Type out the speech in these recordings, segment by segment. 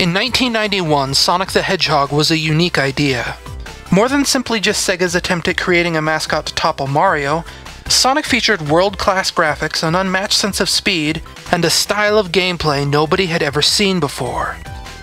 In 1991, Sonic the Hedgehog was a unique idea. More than simply just Sega's attempt at creating a mascot to topple Mario, Sonic featured world-class graphics, an unmatched sense of speed, and a style of gameplay nobody had ever seen before.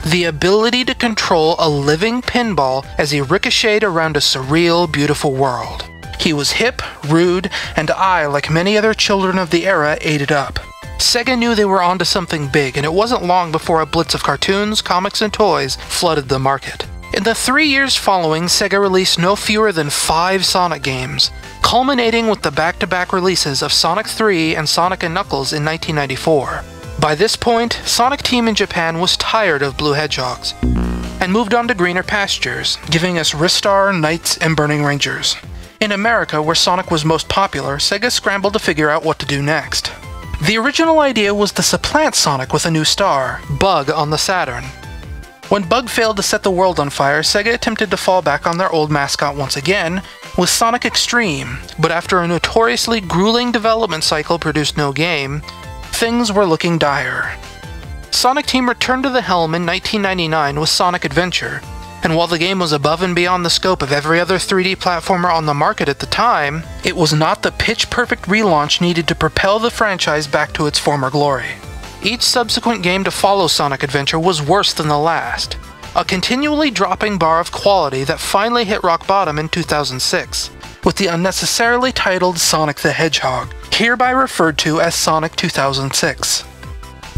The ability to control a living pinball as he ricocheted around a surreal, beautiful world. He was hip, rude, and like many other children of the era, ate it up. Sega knew they were onto something big, and it wasn't long before a blitz of cartoons, comics, and toys flooded the market. In the 3 years following, Sega released no fewer than 5 Sonic games, culminating with the back-to-back releases of Sonic 3 and Sonic & Knuckles in 1994. By this point, Sonic Team in Japan was tired of blue hedgehogs, and moved on to greener pastures, giving us Ristar, Knights, and Burning Rangers. In America, where Sonic was most popular, Sega scrambled to figure out what to do next. The original idea was to supplant Sonic with a new star, Bug on the Saturn. When Bug failed to set the world on fire, Sega attempted to fall back on their old mascot once again, with Sonic Extreme, but after a notoriously grueling development cycle produced no game, things were looking dire. Sonic Team returned to the helm in 1999 with Sonic Adventure, and while the game was above and beyond the scope of every other 3D platformer on the market at the time, it was not the pitch-perfect relaunch needed to propel the franchise back to its former glory. Each subsequent game to follow Sonic Adventure was worse than the last, a continually dropping bar of quality that finally hit rock bottom in 2006, with the unnecessarily titled Sonic the Hedgehog, hereby referred to as Sonic 2006.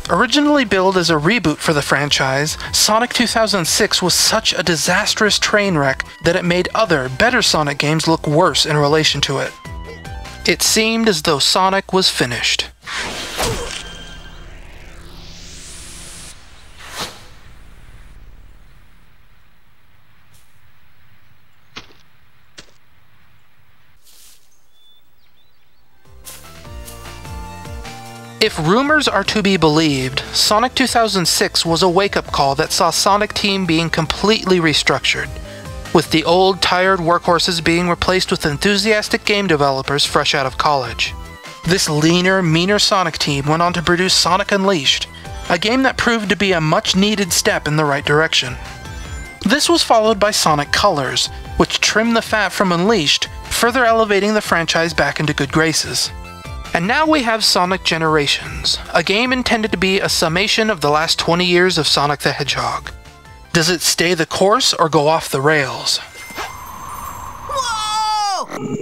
Originally billed as a reboot for the franchise, Sonic 2006 was such a disastrous train wreck that it made other, better Sonic games look worse in relation to it. It seemed as though Sonic was finished. If rumors are to be believed, Sonic 2006 was a wake-up call that saw Sonic Team being completely restructured, with the old, tired workhorses being replaced with enthusiastic game developers fresh out of college. This leaner, meaner Sonic Team went on to produce Sonic Unleashed, a game that proved to be a much-needed step in the right direction. This was followed by Sonic Colors, which trimmed the fat from Unleashed, further elevating the franchise back into good graces. And now we have Sonic Generations, a game intended to be a summation of the last 20 years of Sonic the Hedgehog. Does it stay the course or go off the rails? Whoa!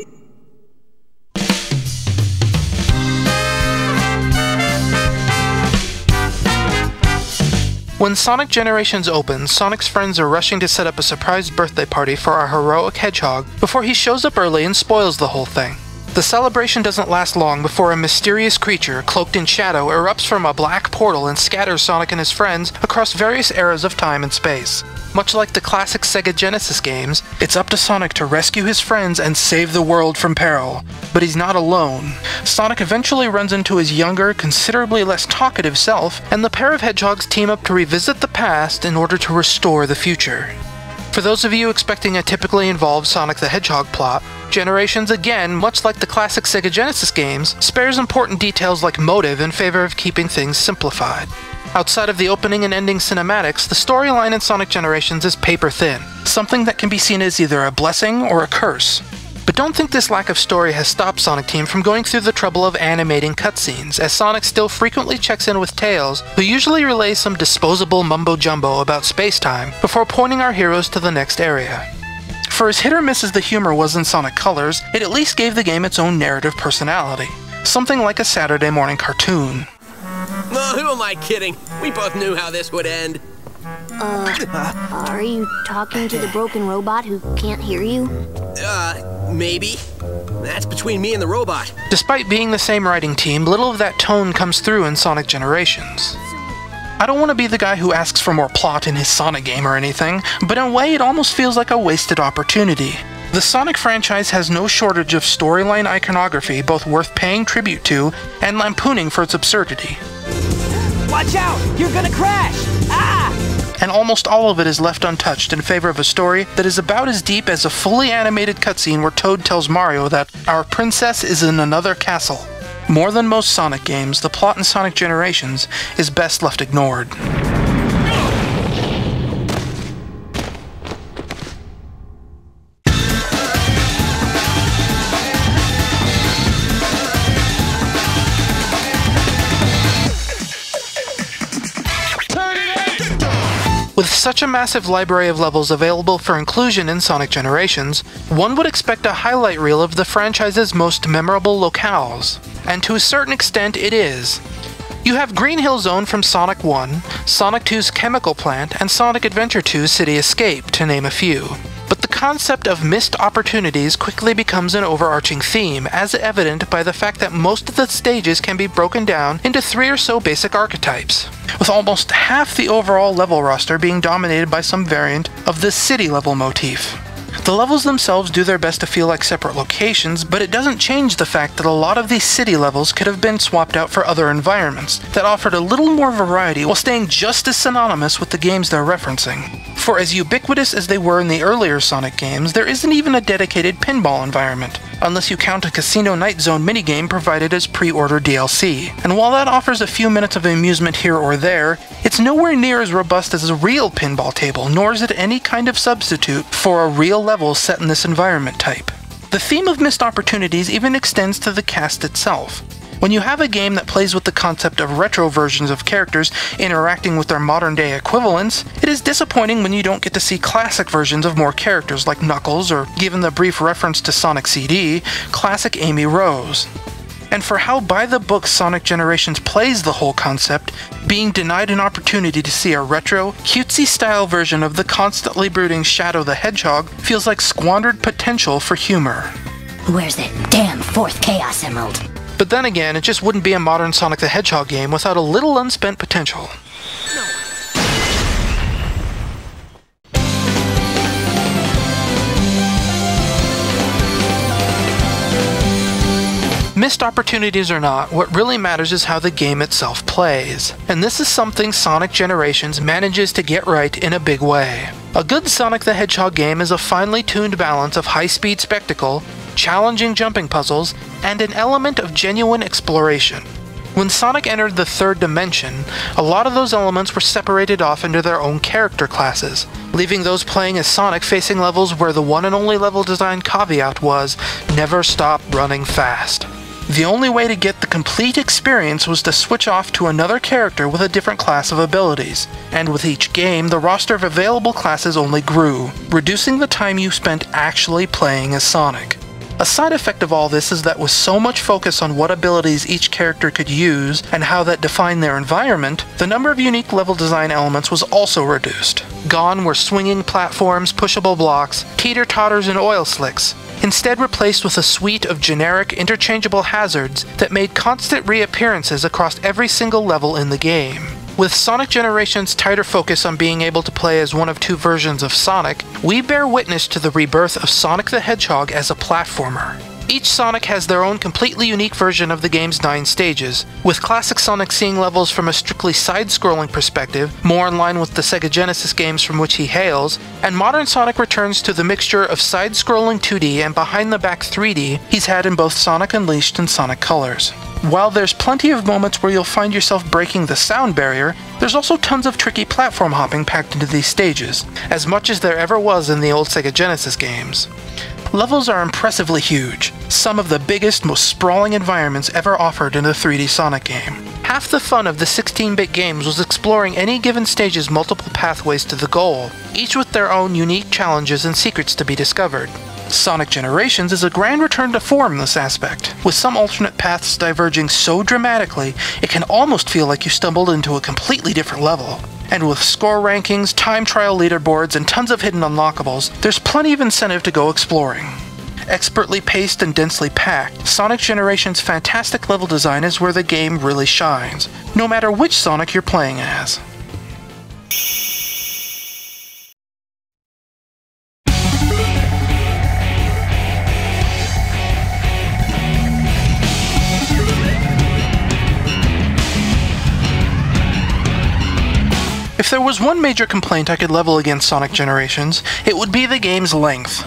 When Sonic Generations opens, Sonic's friends are rushing to set up a surprise birthday party for our heroic hedgehog before he shows up early and spoils the whole thing. The celebration doesn't last long before a mysterious creature, cloaked in shadow, erupts from a black portal and scatters Sonic and his friends across various eras of time and space. Much like the classic Sega Genesis games, it's up to Sonic to rescue his friends and save the world from peril. But he's not alone. Sonic eventually runs into his younger, considerably less talkative self, and the pair of hedgehogs team up to revisit the past in order to restore the future. For those of you expecting a typically involved Sonic the Hedgehog plot, Generations, again, much like the classic Sega Genesis games, spares important details like motive in favor of keeping things simplified. Outside of the opening and ending cinematics, the storyline in Sonic Generations is paper thin, something that can be seen as either a blessing or a curse. But don't think this lack of story has stopped Sonic Team from going through the trouble of animating cutscenes, as Sonic still frequently checks in with Tails, who usually relays some disposable mumbo-jumbo about space-time before pointing our heroes to the next area. For as hit or miss as the humor was in Sonic Colors, it at least gave the game its own narrative personality, something like a Saturday morning cartoon. Oh, who am I kidding? We both knew how this would end. Are you talking to the broken robot who can't hear you? Maybe. That's between me and the robot. Despite being the same writing team, little of that tone comes through in Sonic Generations. I don't want to be the guy who asks for more plot in his Sonic game or anything, but in a way it almost feels like a wasted opportunity. The Sonic franchise has no shortage of storyline iconography both worth paying tribute to and lampooning for its absurdity. Watch out! You're gonna crash! Ah! And almost all of it is left untouched in favor of a story that is about as deep as a fully animated cutscene where Toad tells Mario that our princess is in another castle. More than most Sonic games, the plot in Sonic Generations is best left ignored. With such a massive library of levels available for inclusion in Sonic Generations, one would expect a highlight reel of the franchise's most memorable locales, and to a certain extent it is. You have Green Hill Zone from Sonic 1, Sonic 2's Chemical Plant, and Sonic Adventure 2's City Escape, to name a few. But the concept of missed opportunities quickly becomes an overarching theme, as evident by the fact that most of the stages can be broken down into 3 or so basic archetypes, with almost half the overall level roster being dominated by some variant of the city level motif. The levels themselves do their best to feel like separate locations, but it doesn't change the fact that a lot of these city levels could have been swapped out for other environments that offered a little more variety while staying just as synonymous with the games they're referencing. For as ubiquitous as they were in the earlier Sonic games, there isn't even a dedicated pinball environment, unless you count a Casino Night Zone minigame provided as pre-order DLC. And while that offers a few minutes of amusement here or there, it's nowhere near as robust as a real pinball table, nor is it any kind of substitute for a real level set in this environment type. The theme of missed opportunities even extends to the cast itself. When you have a game that plays with the concept of retro versions of characters interacting with their modern-day equivalents, it is disappointing when you don't get to see classic versions of more characters like Knuckles, or, given the brief reference to Sonic CD, classic Amy Rose. And for how by-the-book Sonic Generations plays the whole concept, being denied an opportunity to see a retro, cutesy-style version of the constantly brooding Shadow the Hedgehog feels like squandered potential for humor. Where's that damn 4th Chaos Emerald? But then again, it just wouldn't be a modern Sonic the Hedgehog game without a little unspent potential. Missed opportunities or not, what really matters is how the game itself plays. And this is something Sonic Generations manages to get right in a big way. A good Sonic the Hedgehog game is a finely tuned balance of high-speed spectacle, challenging jumping puzzles, and an element of genuine exploration. When Sonic entered the 3rd dimension, a lot of those elements were separated off into their own character classes, leaving those playing as Sonic facing levels where the one and only level design caveat was, never stop running fast. The only way to get the complete experience was to switch off to another character with a different class of abilities, and with each game, the roster of available classes only grew, reducing the time you spent actually playing as Sonic. A side effect of all this is that with so much focus on what abilities each character could use and how that defined their environment, the number of unique level design elements was also reduced. Gone were swinging platforms, pushable blocks, teeter-totters, and oil slicks, instead replaced with a suite of generic, interchangeable hazards that made constant reappearances across every single level in the game. With Sonic Generations' tighter focus on being able to play as one of 2 versions of Sonic, we bear witness to the rebirth of Sonic the Hedgehog as a platformer. Each Sonic has their own completely unique version of the game's 9 stages, with classic Sonic seeing levels from a strictly side-scrolling perspective, more in line with the Sega Genesis games from which he hails, and modern Sonic returns to the mixture of side-scrolling 2D and behind-the-back 3D he's had in both Sonic Unleashed and Sonic Colors. While there's plenty of moments where you'll find yourself breaking the sound barrier, there's also tons of tricky platform hopping packed into these stages, as much as there ever was in the old Sega Genesis games. Levels are impressively huge, some of the biggest, most sprawling environments ever offered in a 3D Sonic game. Half the fun of the 16-bit games was exploring any given stage's multiple pathways to the goal, each with their own unique challenges and secrets to be discovered. Sonic Generations is a grand return to form in this aspect, with some alternate paths diverging so dramatically it can almost feel like you stumbled into a completely different level. And with score rankings, time trial leaderboards, and tons of hidden unlockables, there's plenty of incentive to go exploring. Expertly paced and densely packed, Sonic Generations' fantastic level design is where the game really shines, no matter which Sonic you're playing as. If there was one major complaint I could level against Sonic Generations, it would be the game's length.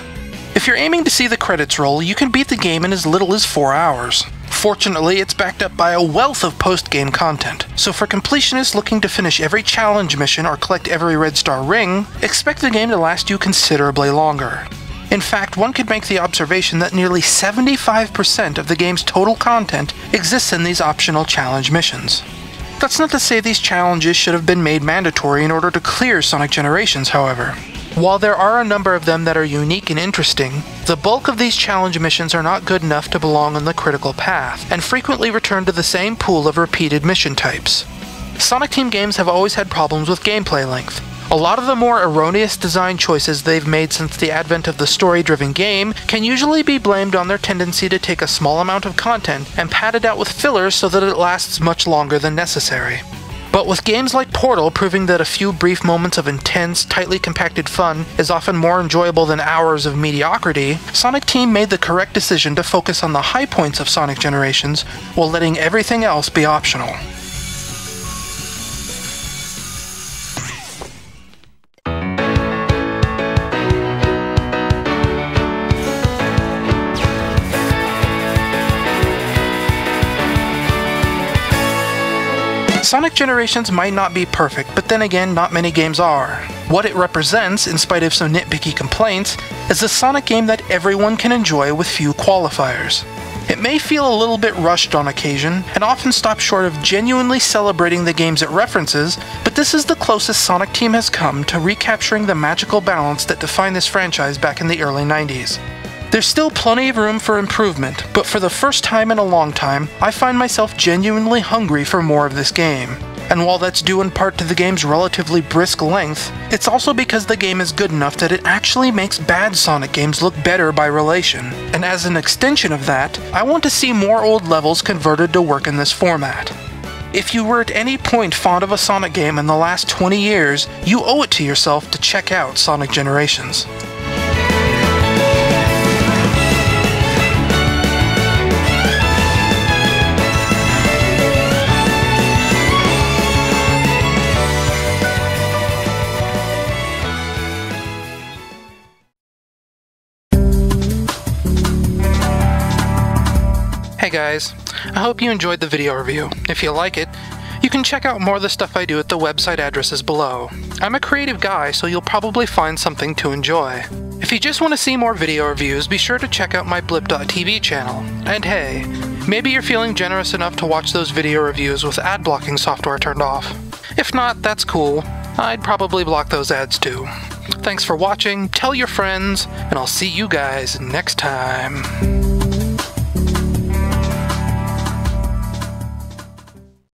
If you're aiming to see the credits roll, you can beat the game in as little as 4 hours. Fortunately, it's backed up by a wealth of post-game content, so for completionists looking to finish every challenge mission or collect every red star ring, expect the game to last you considerably longer. In fact, one could make the observation that nearly 75% of the game's total content exists in these optional challenge missions. That's not to say these challenges should have been made mandatory in order to clear Sonic Generations, however. While there are a number of them that are unique and interesting, the bulk of these challenge missions are not good enough to belong on the critical path, and frequently return to the same pool of repeated mission types. Sonic Team games have always had problems with gameplay length. A lot of the more erroneous design choices they've made since the advent of the story-driven game can usually be blamed on their tendency to take a small amount of content and pad it out with fillers so that it lasts much longer than necessary. But with games like Portal proving that a few brief moments of intense, tightly compacted fun is often more enjoyable than hours of mediocrity, Sonic Team made the correct decision to focus on the high points of Sonic Generations while letting everything else be optional. Sonic Generations might not be perfect, but then again, not many games are. What it represents, in spite of some nitpicky complaints, is a Sonic game that everyone can enjoy with few qualifiers. It may feel a little bit rushed on occasion, and often stop short of genuinely celebrating the games it references, but this is the closest Sonic Team has come to recapturing the magical balance that defined this franchise back in the early 90s. There's still plenty of room for improvement, but for the first time in a long time, I find myself genuinely hungry for more of this game. And while that's due in part to the game's relatively brisk length, it's also because the game is good enough that it actually makes bad Sonic games look better by relation. And as an extension of that, I want to see more old levels converted to work in this format. If you were at any point fond of a Sonic game in the last 20 years, you owe it to yourself to check out Sonic Generations. Hey guys, I hope you enjoyed the video review. If you like it, you can check out more of the stuff I do at the website addresses below. I'm a creative guy, so you'll probably find something to enjoy. If you just want to see more video reviews, be sure to check out my blip.tv channel. And hey, maybe you're feeling generous enough to watch those video reviews with ad blocking software turned off. If not, that's cool. I'd probably block those ads too. Thanks for watching, tell your friends, and I'll see you guys next time.